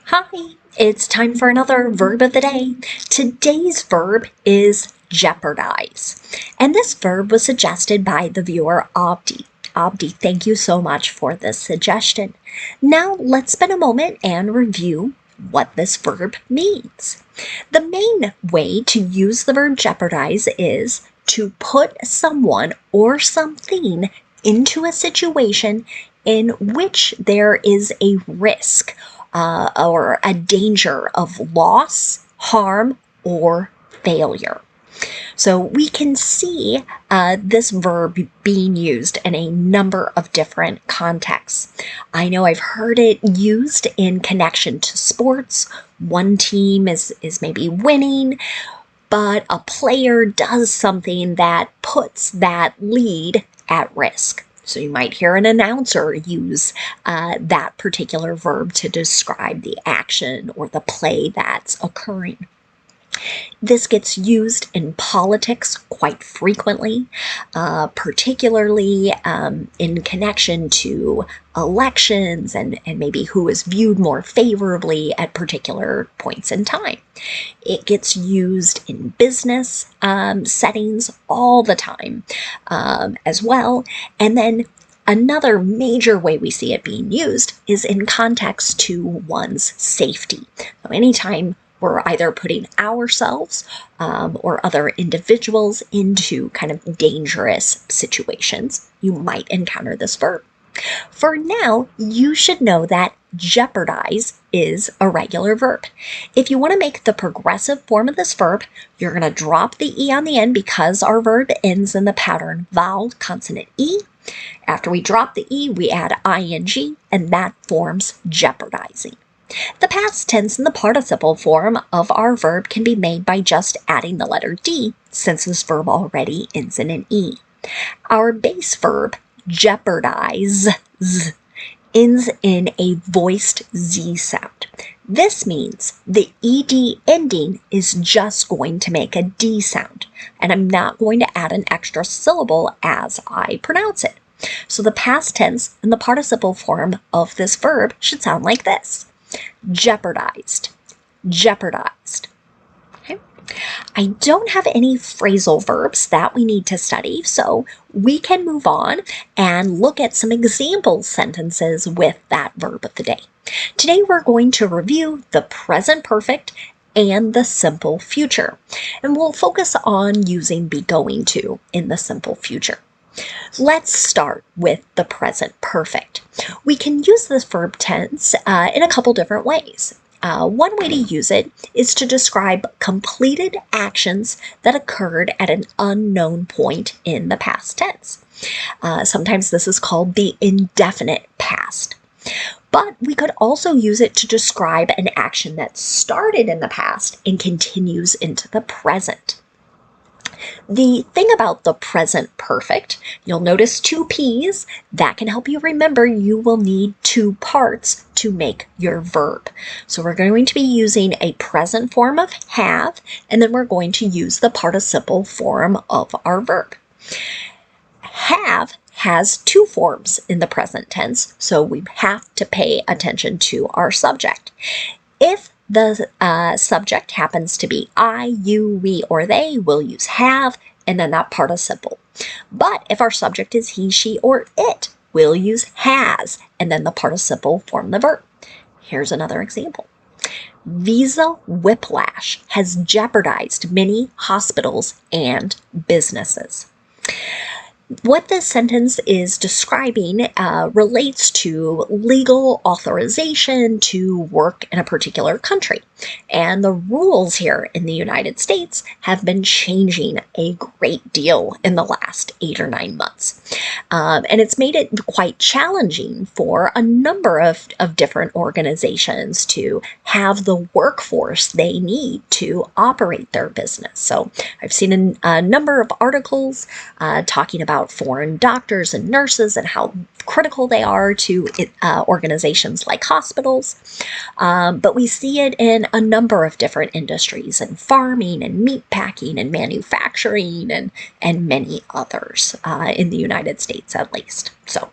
Hi, it's time for another verb of the day. Today's verb is jeopardize. And this verb was suggested by the viewer Abdi. Abdi, thank you so much for this suggestion. Now let's spend a moment and review what this verb means. The main way to use the verb jeopardize is to put someone or something into a situation in which there is a risk or a danger of loss, harm, or failure. So we can see this verb being used in a number of different contexts. I know I've heard it used in connection to sports. One team is maybe winning, but a player does something that puts that lead at risk. So you might hear an announcer use that particular verb to describe the action or the play that's occurring. This gets used in politics quite frequently, particularly in connection to elections and maybe who is viewed more favorably at particular points in time. It gets used in business settings all the time as well. And then another major way we see it being used is in context to one's safety. So anytime we're either putting ourselves or other individuals into kind of dangerous situations, you might encounter this verb. For now, you should know that jeopardize is a regular verb. If you want to make the progressive form of this verb, you're going to drop the E on the end because our verb ends in the pattern vowel consonant E. After we drop the E, we add ing, and that forms jeopardizing. The past tense and the participle form of our verb can be made by just adding the letter D, since this verb already ends in an E. Our base verb, jeopardize, ends in a voiced Z sound. This means the ED ending is just going to make a D sound, and I'm not going to add an extra syllable as I pronounce it. So the past tense and the participle form of this verb should sound like this. Jeopardized, jeopardized. Okay. I don't have any phrasal verbs that we need to study, so we can move on and look at some example sentences with that verb of the day. Today we're going to review the present perfect and the simple future, and we'll focus on using be going to in the simple future. Let's start with the present perfect. We can use this verb tense in a couple different ways. One way to use it is to describe completed actions that occurred at an unknown point in the past tense. Sometimes this is called the indefinite past. But we could also use it to describe an action that started in the past and continues into the present. The thing about the present perfect, you'll notice two P's. That can help you remember you will need two parts to make your verb. So we're going to be using a present form of have, and then we're going to use the participle form of our verb. Have has two forms in the present tense, so we have to pay attention to our subject. If the subject happens to be I, you, we, or they, we'll use have and then that participle. But if our subject is he, she, or it, we'll use has and then the participle form the verb. Here's another example. Visa whiplash has jeopardized many hospitals and businesses. What this sentence is describing relates to legal authorization to work in a particular country. And the rules here in the United States have been changing a great deal in the last 8 or 9 months. And it's made it quite challenging for a number of different organizations to have the workforce they need to operate their business. So I've seen a number of articles talking about foreign doctors and nurses and how critical they are to organizations like hospitals. But we see it in a number of different industries, in farming and meat packing and manufacturing and many others in the United States at least. So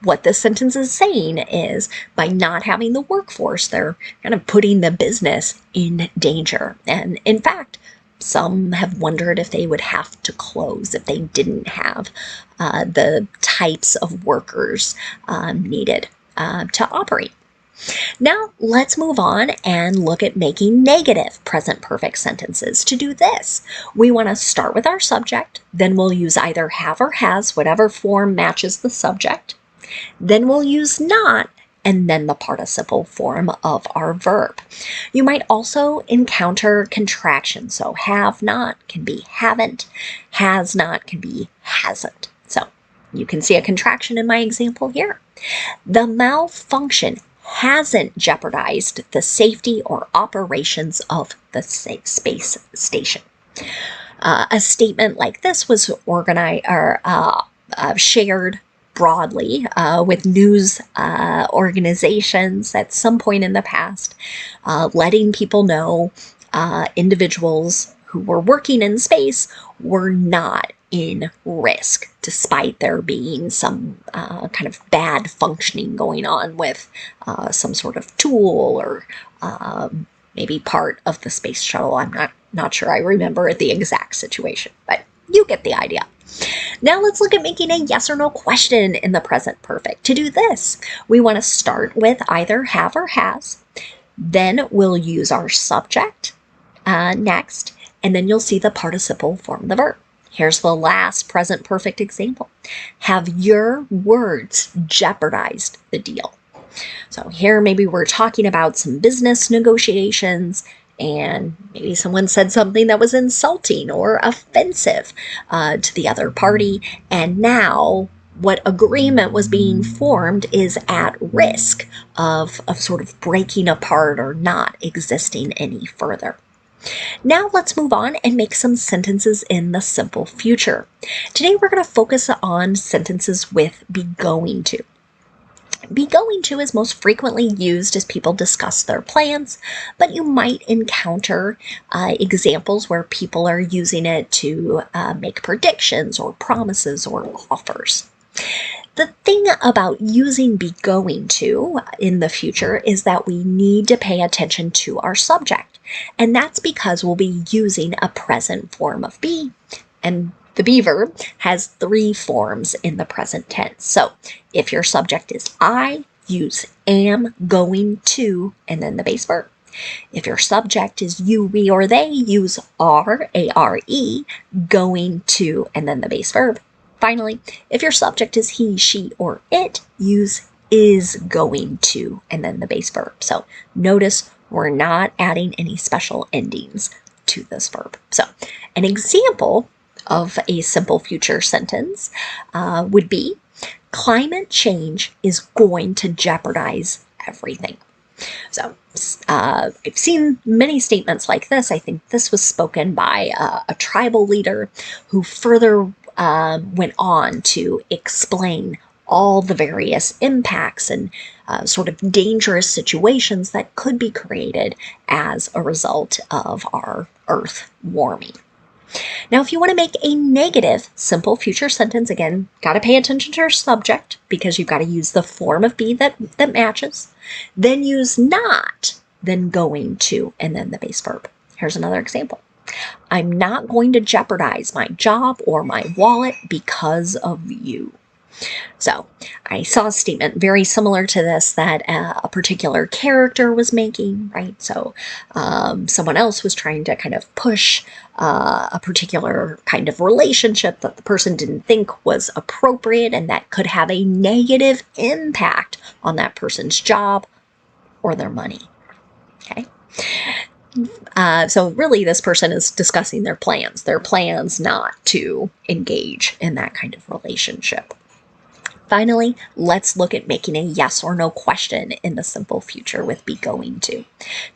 what this sentence is saying is by not having the workforce, they're kind of putting the business in danger. And in fact, some have wondered if they would have to close if they didn't have the types of workers needed to operate. Now let's move on and look at making negative present perfect sentences. To do this, we want to start with our subject, then we'll use either have or has, whatever form matches the subject. Then we'll use not, and then the participle form of our verb. You might also encounter contractions. So have not can be haven't, has not can be hasn't. So you can see a contraction in my example here. The malfunction hasn't jeopardized the safety or operations of the space station. A statement like this was organized or shared broadly with news organizations at some point in the past, letting people know individuals who were working in space were not in risk, despite there being some kind of bad functioning going on with some sort of tool or maybe part of the space shuttle. I'm not sure I remember the exact situation, but you get the idea. Now let's look at making a yes or no question in the present perfect. To do this, we want to start with either have or has, then we'll use our subject next, and then you'll see the participle form the verb. Here's the last present perfect example. Have your words jeopardized the deal? So here maybe we're talking about some business negotiations, and maybe someone said something that was insulting or offensive to the other party, and now what agreement was being formed is at risk of sort of breaking apart or not existing any further. Now let's move on and make some sentences in the simple future. Today we're going to focus on sentences with be going to. Be going to is most frequently used as people discuss their plans, but you might encounter examples where people are using it to make predictions or promises or offers. The thing about using be going to in the future is that we need to pay attention to our subject. And that's because we'll be using a present form of be. And the be verb has 3 forms in the present tense. So if your subject is I, use am going to, and then the base verb. If your subject is you, we, or they, use are, A-R-E, going to, and then the base verb. Finally, if your subject is he, she, or it, use is going to, and then the base verb. So notice we're not adding any special endings to this verb. So an example of a simple future sentence would be, climate change is going to jeopardize everything. So I've seen many statements like this. I think this was spoken by a tribal leader who further went on to explain all the various impacts and sort of dangerous situations that could be created as a result of our Earth warming. Now, if you want to make a negative simple future sentence, again, got to pay attention to your subject because you've got to use the form of be that matches. Then use not, then going to, and then the base verb. Here's another example. I'm not going to jeopardize my job or my wallet because of you. So I saw a statement very similar to this that a particular character was making, right? So someone else was trying to kind of push a particular kind of relationship that the person didn't think was appropriate and that could have a negative impact on that person's job or their money, okay? So really this person is discussing their plans not to engage in that kind of relationship. Finally, let's look at making a yes or no question in the simple future with be going to.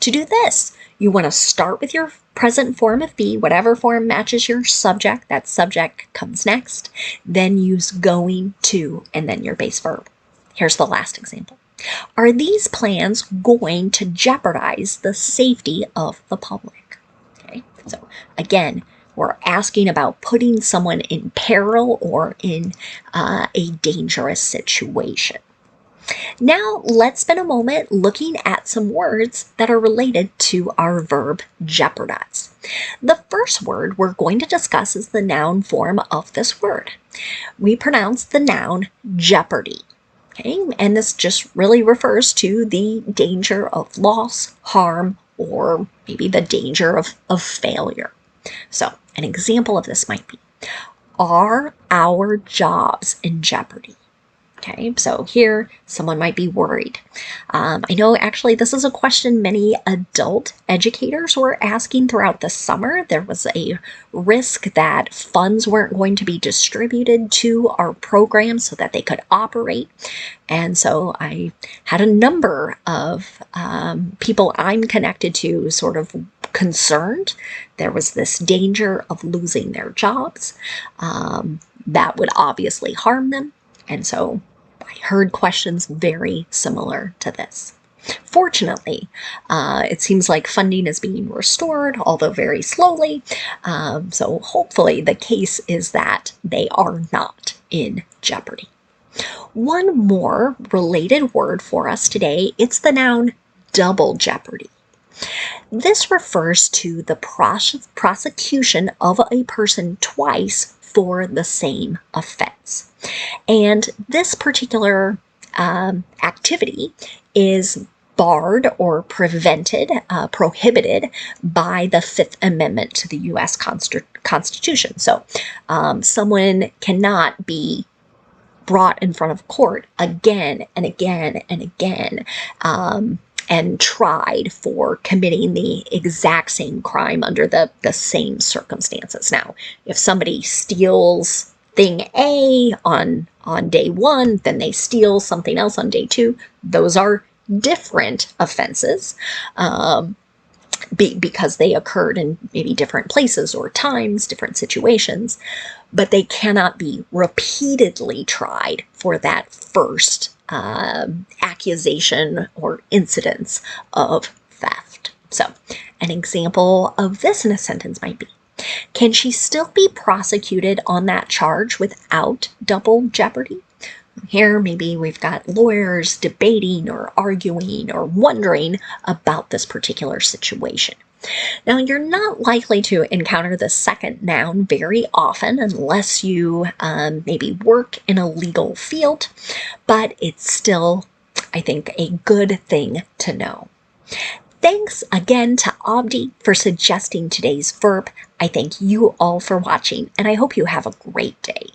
To do this, you want to start with your present form of be, whatever form matches your subject. That subject comes next. Then use going to, and then your base verb. Here's the last example. Are these plans going to jeopardize the safety of the public? Okay, so again, We're asking about putting someone in peril or in a dangerous situation. Now, let's spend a moment looking at some words that are related to our verb jeopardize. The first word we're going to discuss is the noun form of this word. We pronounce the noun jeopardy. Okay, and this just really refers to the danger of loss, harm, or maybe the danger of failure. So, an example of this might be, are our jobs in jeopardy? Okay, so here someone might be worried. I know actually this is a question many adult educators were asking throughout the summer. There was a risk that funds weren't going to be distributed to our program so that they could operate. And so I had a number of people I'm connected to sort of concerned. There was this danger of losing their jobs. That would obviously harm them. And so I heard questions very similar to this. Fortunately, it seems like funding is being restored, although very slowly. So hopefully the case is that they are not in jeopardy. One more related word for us today, it's the noun double jeopardy. This refers to the prosecution of a person twice for the same offense. And this particular activity is barred or prohibited by the Fifth Amendment to the U.S. Constitution. So someone cannot be brought in front of court again and again and again and tried for committing the exact same crime under the same circumstances. Now, if somebody steals thing A on day one, then they steal something else on day two, those are different offenses because they occurred in maybe different places or times, different situations, but they cannot be repeatedly tried for that first accusation or incidence of theft. So, an example of this in a sentence might be, can she still be prosecuted on that charge without double jeopardy? Here, maybe we've got lawyers debating or arguing or wondering about this particular situation. Now, you're not likely to encounter the second noun very often unless you maybe work in a legal field, but it's still, I think, a good thing to know. Thanks again to Abdi for suggesting today's verb. I thank you all for watching, and I hope you have a great day.